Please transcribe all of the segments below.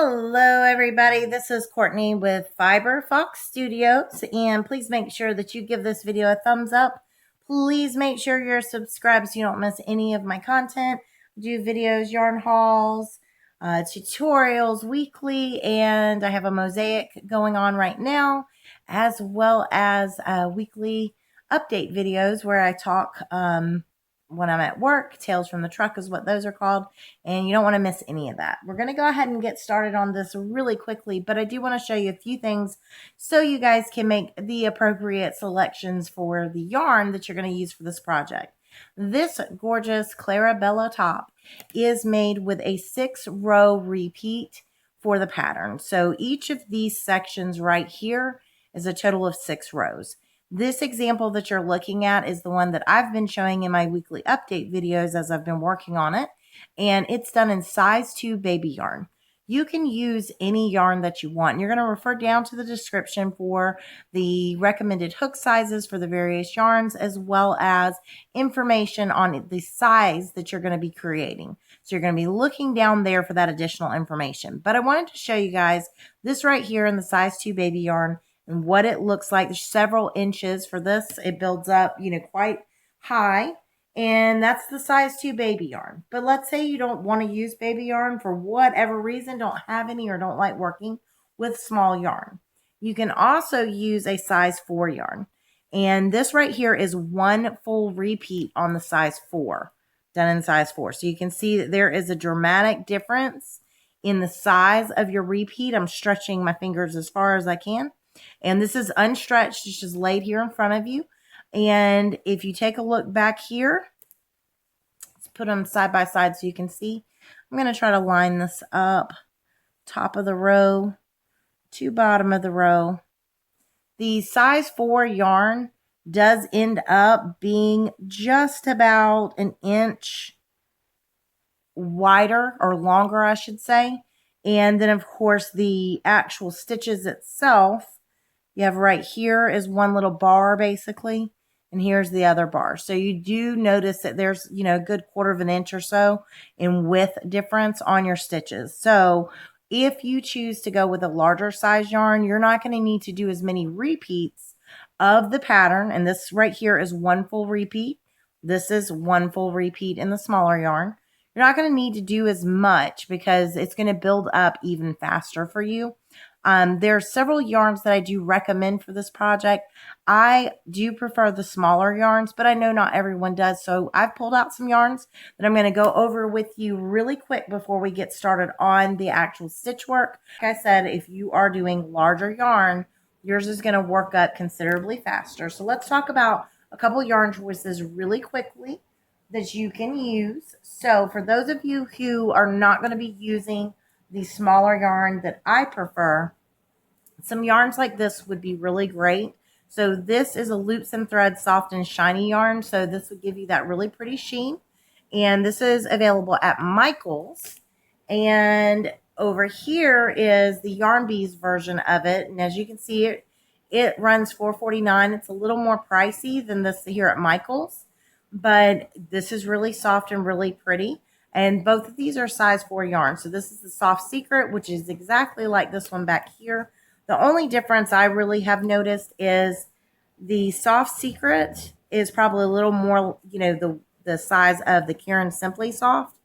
Hello, everybody. This is Courtney with Fiber Fox Studios, and please make sure that you give this video a thumbs up. Please make sure you're subscribed so you don't miss any of my content. I do videos, yarn hauls, tutorials weekly, and I have a mosaic going on right now, as well as weekly update videos where I talk when I'm at work. Tales from the Truck is what those are called, and you don't want to miss any of that. We're going to go ahead and get started on this really quickly, but I do want to show you a few things so you guys can make the appropriate selections for the yarn that you're going to use for this project. This gorgeous Claira Belle top is made with a 6-row repeat for the pattern. So each of these sections right here is a total of 6 rows. This example that you're looking at is the one that I've been showing in my weekly update videos as I've been working on it, and it's done in size 2 baby yarn. You can use any yarn that you want. You're going to refer down to the description for the recommended hook sizes for the various yarns, as well as information on the size that you're going to be creating. So you're going to be looking down there for that additional information. But I wanted to show you guys this right here in the size 2 baby yarn and what it looks like. There's several inches for this. It builds up, quite high. And that's the size 2 baby yarn. But let's say you don't want to use baby yarn for whatever reason, don't have any, or don't like working with small yarn. You can also use a size 4 yarn. And this right here is one full repeat on the size 4, done in size 4. So you can see that there is a dramatic difference in the size of your repeat. I'm stretching my fingers as far as I can. And this is unstretched. It's just laid here in front of you. And if you take a look back here, let's put them side by side so you can see. I'm going to try to line this up. Top of the row to bottom of the row. The size 4 yarn does end up being just about an inch wider, or longer, I should say. And then, of course, the actual stitches itself, you have right here is one little bar basically, and here's the other bar. So you do notice that there's, a good 1/4 of an inch or so in width difference on your stitches. So if you choose to go with a larger size yarn, you're not going to need to do as many repeats of the pattern. And this right here is one full repeat. This is one full repeat in the smaller yarn. You're not going to need to do as much because it's going to build up even faster for you. There are several yarns that I do recommend for this project. I do prefer the smaller yarns, but I know not everyone does. So I've pulled out some yarns that I'm going to go over with you really quick before we get started on the actual stitch work. Like I said, if you are doing larger yarn, yours is going to work up considerably faster. So let's talk about a couple yarn choices really quickly that you can use. So for those of you who are not going to be using the smaller yarn that I prefer, some yarns like this would be really great. So this is a loops and threads soft and shiny yarn. So this would give you that really pretty sheen. And this is available at Michael's. And over here is the Yarn Bees version of it. And as you can see, it runs $4.49. It's a little more pricey than this here at Michael's, but this is really soft and really pretty. And both of these are size 4 yarn. So this is the Soft Secret, which is exactly like this one back here. The only difference I really have noticed is the Soft Secret is probably a little more, the size of the Karen Simply Soft.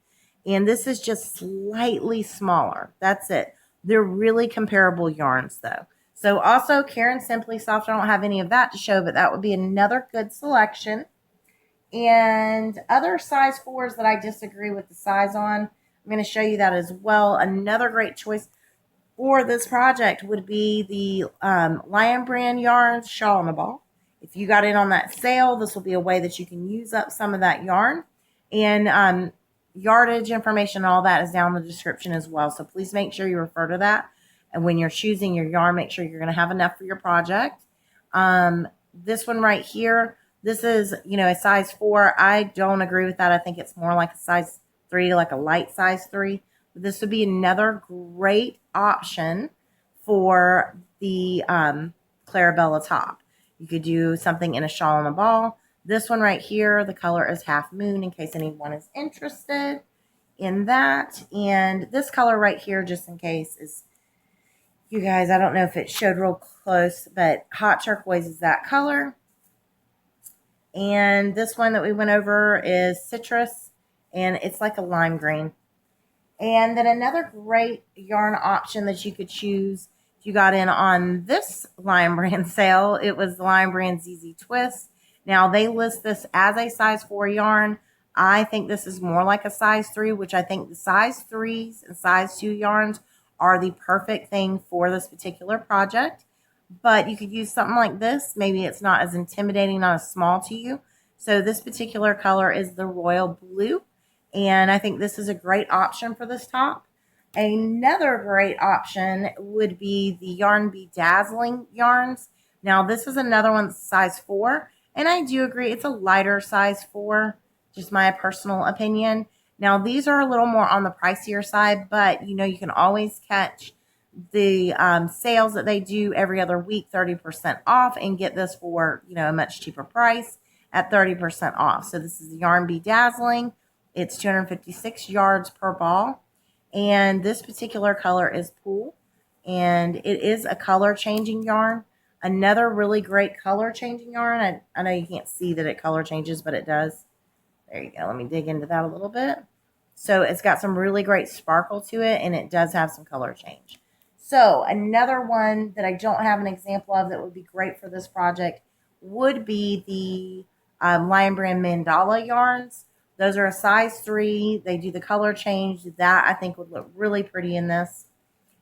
And this is just slightly smaller. That's it. They're really comparable yarns, though. So also Karen Simply Soft, I don't have any of that to show, but that would be another good selection. And other size 4s that I disagree with the size on, I'm going to show you that as well. Another great choice for this project would be the Lion Brand yarns Shawl in a Ball. If you got in on that sale, this will be a way that you can use up some of that yarn. And yardage information and all that is down in the description as well. So please make sure you refer to that. And when you're choosing your yarn, make sure you're going to have enough for your project. This one right here, this is, a size 4. I don't agree with that. I think it's more like a size 3, like a light size 3. But this would be another great option for the Claira Belle top. You could do something in a shawl and a ball. This one right here, the color is Half Moon, in case anyone is interested. in that. And this color right here, just in case, is, you guys, I don't know if it showed real close, but hot turquoise is that color. And this one that we went over is citrus, and it's like a lime green. And then another great yarn option that you could choose if you got in on this Lion Brand sale, it was the Lion Brand ZZ Twist. Now, they list this as a size 4 yarn. I think this is more like a size 3, which I think the size 3s and size 2 yarns are the perfect thing for this particular project. But you could use something like this. Maybe it's not as intimidating, not as small to you. So this particular color is the royal blue. And I think this is a great option for this top. Another great option would be the Yarn Bee Dazzling yarns. Now, this is another one that's size 4. And I do agree, it's a lighter size 4, just my personal opinion. Now, these are a little more on the pricier side, but, you know, you can always catch the sales that they do every other week, 30% off, and get this for, you know, a much cheaper price at 30% off. So this is the Yarn Bee Dazzling. It's 256 yards per ball. And this particular color is Pool. And it is a color changing yarn. Another really great color changing yarn. I know you can't see that it color changes, but it does. There you go. Let me dig into that a little bit. So it's got some really great sparkle to it, and it does have some color change. So another one that I don't have an example of that would be great for this project would be the Lion Brand Mandala yarns. Those are a size 3. They do the color change. That I think would look really pretty in this.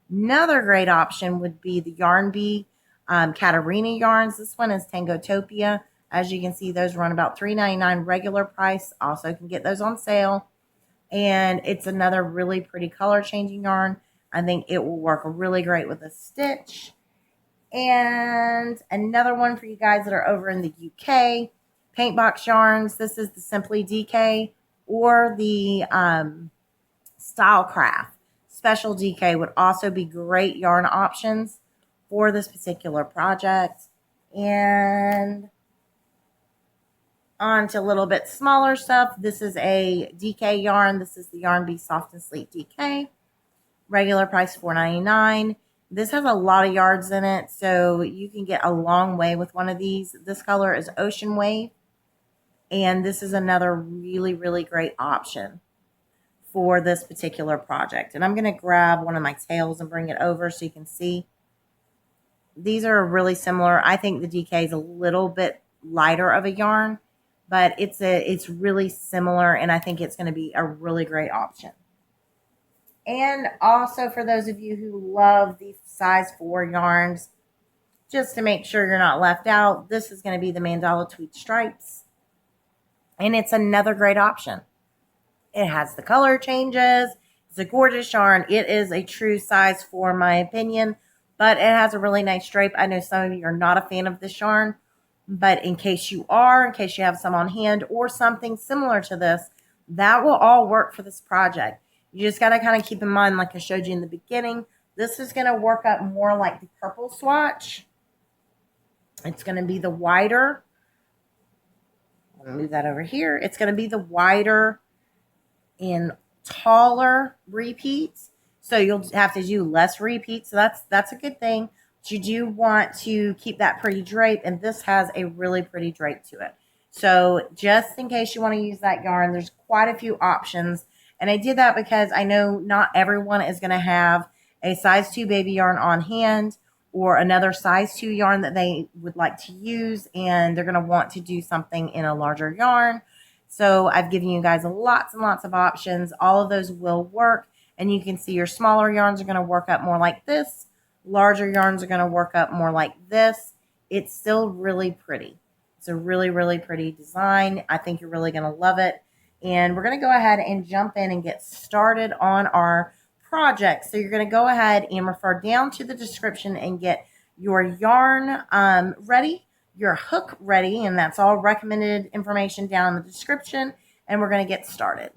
Another great option would be the Yarn Bee Katarina yarns. This one is Tangotopia. As you can see, those run about $3.99 regular price. Also can get those on sale. And it's another really pretty color changing yarn. I think it will work really great with a stitch. And another one for you guys that are over in the UK, Paint Box yarns. This is the Simply DK or the Stylecraft. Special DK would also be great yarn options for this particular project. And on to a little bit smaller stuff. This is a DK yarn. This is the Yarn Bee Soft and Sleek DK. Regular price $4.99. This has a lot of yards in it, so you can get a long way with one of these. This color is Ocean Wave, and this is another really, really great option for this particular project. And I'm going to grab one of my tails and bring it over so you can see. These are really similar. I think the DK is a little bit lighter of a yarn, but it's really similar, and I think it's going to be a really great option. And also for those of you who love these size 4 yarns, just to make sure you're not left out, this is going to be the Mandala Tweed Stripes. And it's another great option. It has the color changes. It's a gorgeous yarn. It is a true size 4 in my opinion, but it has a really nice stripe. I know some of you are not a fan of this yarn, but in case you are, in case you have some on hand or something similar to this, that will all work for this project. You just got to kind of keep in mind, like I showed you in the beginning, this is going to work up more like the purple swatch. It's going to be the wider. I'll move that over here. It's going to be the wider and taller repeats. So you'll have to do less repeats. So that's a good thing. But you do want to keep that pretty drape, and this has a really pretty drape to it. So just in case you want to use that yarn, there's quite a few options. And I did that because I know not everyone is going to have a size 2 baby yarn on hand or another size 2 yarn that they would like to use, and they're going to want to do something in a larger yarn. So I've given you guys lots and lots of options. All of those will work, and you can see your smaller yarns are going to work up more like this. Larger yarns are going to work up more like this. It's still really pretty. It's a really, really pretty design. I think you're really going to love it. And we're going to go ahead and jump in and get started on our project. So you're going to go ahead and refer down to the description and get your yarn ready, your hook ready, and that's all recommended information down in the description. And we're going to get started.